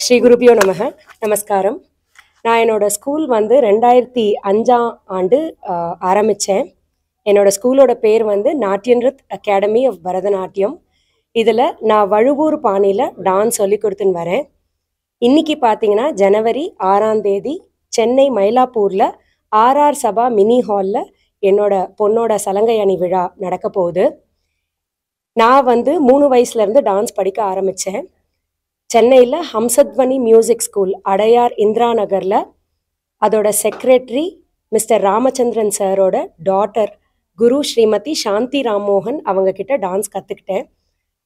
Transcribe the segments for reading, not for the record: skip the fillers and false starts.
ஸ்ரீ குருபியோ நமக. நமஸ்காரம். நான் என்னோட ஸ்கூல் வந்து 2005ஆம் ஆண்டு ஆரம்பித்தேன். என்னோட ஸ்கூலோட பேர் வந்து நாட்டியன்ருத் அகாடமி ஆஃப் பரதநாட்டியம். இதில் நான் வழுவூர் பாணியில் டான்ஸ் சொல்லி கொடுத்துன்னு வரேன். இன்னைக்கு பார்த்தீங்கன்னா ஜனவரி 6ஆம் தேதி சென்னை மயிலாப்பூரில் ஆர்ஆர் சபா மினி ஹாலில் என்னோட பொண்ணோட சலங்கை அணி விழா நடக்க போகுது. நான் வந்து 3 வயசுலேருந்து டான்ஸ் படிக்க ஆரம்பித்தேன். சென்னையில் ஹம்சத்வனி மியூசிக் ஸ்கூல் அடையார் இந்திரா நகரில் அதோட செக்ரட்டரி மிஸ்டர் ராமச்சந்திரன் சாரோட டாட்டர் குரு ஸ்ரீமதி சாந்தி ராம்மோகன் அவங்கக்கிட்ட டான்ஸ் கற்றுக்கிட்டேன்.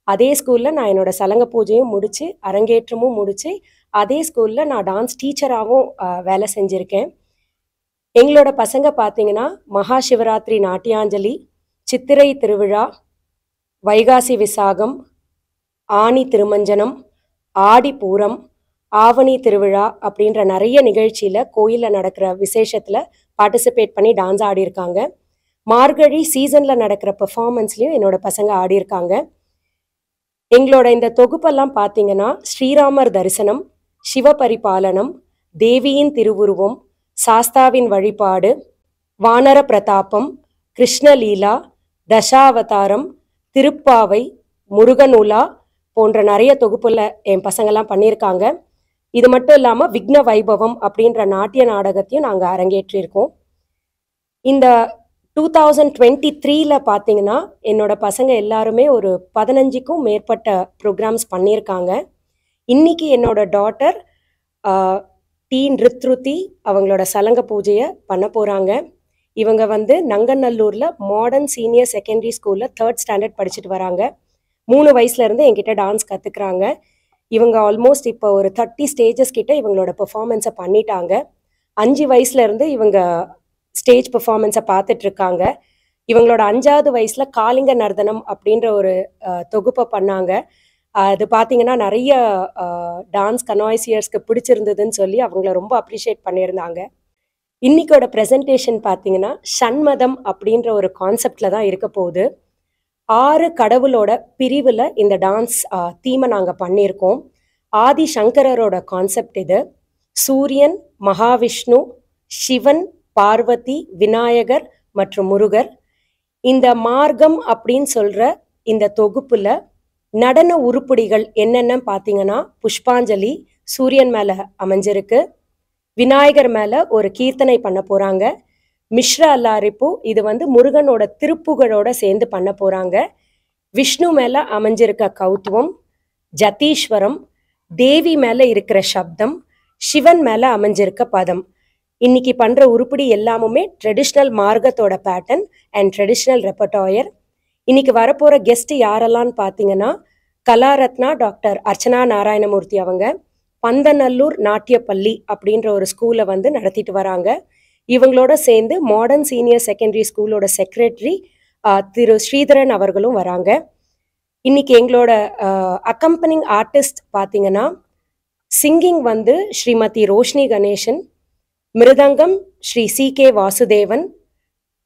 அதே ஸ்கூலில் நான் என்னோட சலங்க பூஜையும் முடித்து அரங்கேற்றமும் முடித்து அதே ஸ்கூலில் நான் டான்ஸ் டீச்சராகவும் வேலை செஞ்சுருக்கேன். எங்களோட பசங்க பார்த்தீங்கன்னா மகா சிவராத்திரி நாட்டியாஞ்சலி, சித்திரை திருவிழா, வைகாசி விசாகம், ஆனி திருமஞ்சனம், ஆடி பூரம், ஆவணி திருவிழா அப்படின்ற நிறைய நிகழ்ச்சியில் கோயிலில் நடக்கிற விசேஷத்தில் பார்ட்டிசிபேட் பண்ணி டான்ஸ் ஆடியிருக்காங்க. மார்கழி சீசனில் நடக்கிற பெர்ஃபார்மன்ஸ்லையும் என்னோட பசங்க ஆடியிருக்காங்க. எங்களோட இந்த தொகுப்பெல்லாம் பார்த்தீங்கன்னா ஸ்ரீராமர் தரிசனம், சிவபரிபாலனம், தேவியின் திருவுருவம், சாஸ்தாவின் வழிபாடு, வானர பிரதாபம், கிருஷ்ணலீலா, தசாவதாரம், திருப்பாவை, முருகனுலா போன்ற நிறைய தொகுப்புல என் பசங்கள்லாம் பண்ணியிருக்காங்க. இது மட்டும் இல்லாமல் விக்ன வைபவம் அப்படின்ற நாட்டிய நாடகத்தையும் நாங்கள் அரங்கேற்றியிருக்கோம். இந்த 2023 பார்த்தீங்கன்னா என்னோட பசங்க எல்லாருமே ஒரு 15க்கும் மேற்பட்ட ப்ரோக்ராம்ஸ் பண்ணியிருக்காங்க. இன்னைக்கு என்னோட டாட்டர் டி நிருத்ருதி அவங்களோட சலங்க பூஜையை பண்ண போகிறாங்க. இவங்க வந்து நங்கநல்லூரில் மாடர்ன் சீனியர் செகண்டரி ஸ்கூலில் 3rd ஸ்டாண்டர்ட் படிச்சுட்டு வராங்க. 3 வயசுலேருந்து என்கிட்ட டான்ஸ் கற்றுக்குறாங்க. இவங்க ஆல்மோஸ்ட் இப்போ ஒரு 30 ஸ்டேஜஸ் கிட்ட இவங்களோட பெர்ஃபார்மன்ஸை பண்ணிட்டாங்க. 5 வயசுலேருந்து இவங்க ஸ்டேஜ் பெர்ஃபார்மன்ஸை பார்த்துட்ருக்காங்க. இவங்களோட 5வது வயசில் காளிங்க நர்தனம் அப்படின்ற ஒரு தொகுப்பை பண்ணாங்க. அது பார்த்தீங்கன்னா நிறைய டான்ஸ் கனாய்சியர்ஸ்க்கு பிடிச்சிருந்ததுன்னு சொல்லி அவங்கள ரொம்ப அப்ரிஷியேட் பண்ணியிருந்தாங்க. இன்னைக்கோட ப்ரெசன்டேஷன் பார்த்தீங்கன்னா ஷண்மதம் அப்படின்ற ஒரு கான்செப்டில் தான் இருக்க போகுது. 6 கடவுளோட பிரிவில் இந்த டான்ஸ் தீமை நாங்கள் பண்ணியிருக்கோம். ஆதி சங்கரரோட கான்செப்ட் இது. சூரியன், மகாவிஷ்ணு, சிவன், பார்வதி, விநாயகர் மற்றும் முருகர். இந்த மார்க்கம் அப்படின்னு சொல்கிற இந்த தொகுப்பில் நடன உருப்படிகள் என்னென்னு பார்த்தீங்கன்னா புஷ்பாஞ்சலி சூரியன் மேலே அமைஞ்சிருக்கு, விநாயகர் மேலே ஒரு கீர்த்தனை பண்ண போகிறாங்க, மிஸ்ர அல்லாரிப்பு இது வந்து முருகனோட திருப்புகழோட சேர்ந்து பண்ண போகிறாங்க, விஷ்ணு மேலே அமைஞ்சிருக்க கௌத்துவம், ஜதீஸ்வரம், தேவி மேலே இருக்கிற சப்தம், சிவன் மேலே அமைஞ்சிருக்க பதம். இன்னைக்கு பண்ணுற உருப்படி எல்லாமுமே ட்ரெடிஷ்னல் மார்க்கத்தோட பேட்டர்ன் அண்ட் ட்ரெடிஷ்னல் ரெப்பர்டாயர். இன்னைக்கு வரப்போகிற கெஸ்ட் யாரெல்லாம்னு பார்த்தீங்கன்னா கலாரத்னா டாக்டர் அர்ச்சனா நாராயணமூர்த்தி அவங்க பந்தநல்லூர் நாட்டியப்பள்ளி அப்படின்ற ஒரு ஸ்கூலை வந்து நடத்திட்டு வராங்க. இவங்களோட சேர்ந்து மாடர்ன் சீனியர் செகண்டரி ஸ்கூலோட செக்ரட்டரி திரு ஸ்ரீதரன் அவர்களும் வராங்க. இன்னைக்கு எங்களோட அக்கம்பனிங் ஆர்டிஸ்ட் பார்த்தீங்கன்னா சிங்கிங் வந்து ஸ்ரீமதி ரோஷினி கணேசன், மிருதங்கம் ஸ்ரீ சி.கே. வாசுதேவன்,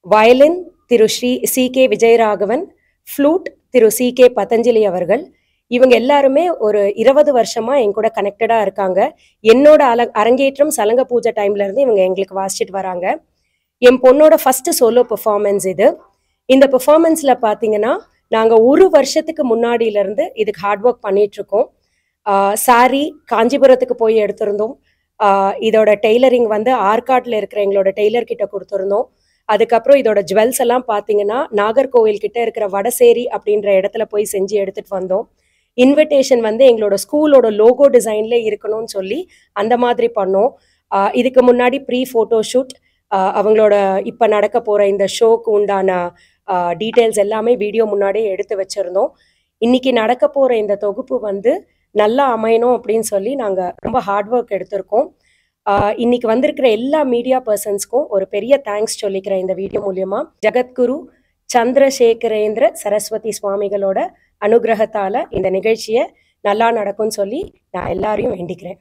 வயலின் திரு சி.கே. விஜயராகவன், ஃப்ளூட் திரு சி.கே. பதஞ்சலி அவர்கள். இவங்க எல்லாருமே ஒரு 20 வருஷமா என் கூட கனெக்டடாக இருக்காங்க. என்னோட அரங்கேற்றம் சலங்க பூஜை டைம்லேருந்து இவங்க எங்களுக்கு வாசிச்சுட்டு வராங்க. என் பொண்ணோட ஃபஸ்ட்டு சோலோ பெர்ஃபார்மன்ஸ் இது. இந்த பெர்ஃபார்மன்ஸில் பார்த்தீங்கன்னா நாங்கள் 1 வருஷத்துக்கு முன்னாடியிலேருந்து இதுக்கு ஹார்ட் ஒர்க் பண்ணிகிட்ருக்கோம். சாரி காஞ்சிபுரத்துக்கு போய் எடுத்திருந்தோம். இதோட டெய்லரிங் வந்து ஆற்காட்டில் இருக்கிற எங்களோட டெய்லர்கிட்ட கொடுத்துருந்தோம். அதுக்கப்புறம் இதோட ஜுவல்ஸ் எல்லாம் பார்த்தீங்கன்னா நாகர்கோவில் கிட்ட இருக்கிற வடசேரி அப்படின்ற இடத்துல போய் செஞ்சு எடுத்துகிட்டு வந்தோம். இன்விடேஷன் வந்து எங்களோட ஸ்கூலோட லோகோ டிசைன்ல இருக்கணும்னு சொல்லி அந்த மாதிரி பண்ணோம். இதுக்கு முன்னாடி ப்ரீ ஃபோட்டோ ஷூட், அவங்களோட இப்போ நடக்க போகிற இந்த ஷோக்கு உண்டான டீட்டெயில்ஸ் எல்லாமே வீடியோ முன்னாடியே எடுத்து வச்சுருந்தோம். இன்னைக்கு நடக்க போகிற இந்த தொகுப்பு வந்து நல்லா அமையணும் அப்படின்னு சொல்லி நாங்கள் ரொம்ப ஹார்ட் ஒர்க் எடுத்திருக்கோம். இன்னைக்கு வந்திருக்கிற எல்லா மீடியா பர்சன்ஸ்க்கும் ஒரு பெரிய தேங்க்ஸ் சொல்லிக்கிறேன் இந்த வீடியோ மூலியமா. ஜகத்குரு சந்திரசேகரேந்திர சரஸ்வதி சுவாமிகளோட அனுகிரகத்தால் இந்த நிகழ்ச்சியை நல்லா நடக்கும்னு சொல்லி நான் எல்லாரையும் வேண்டிக்கிறேன்.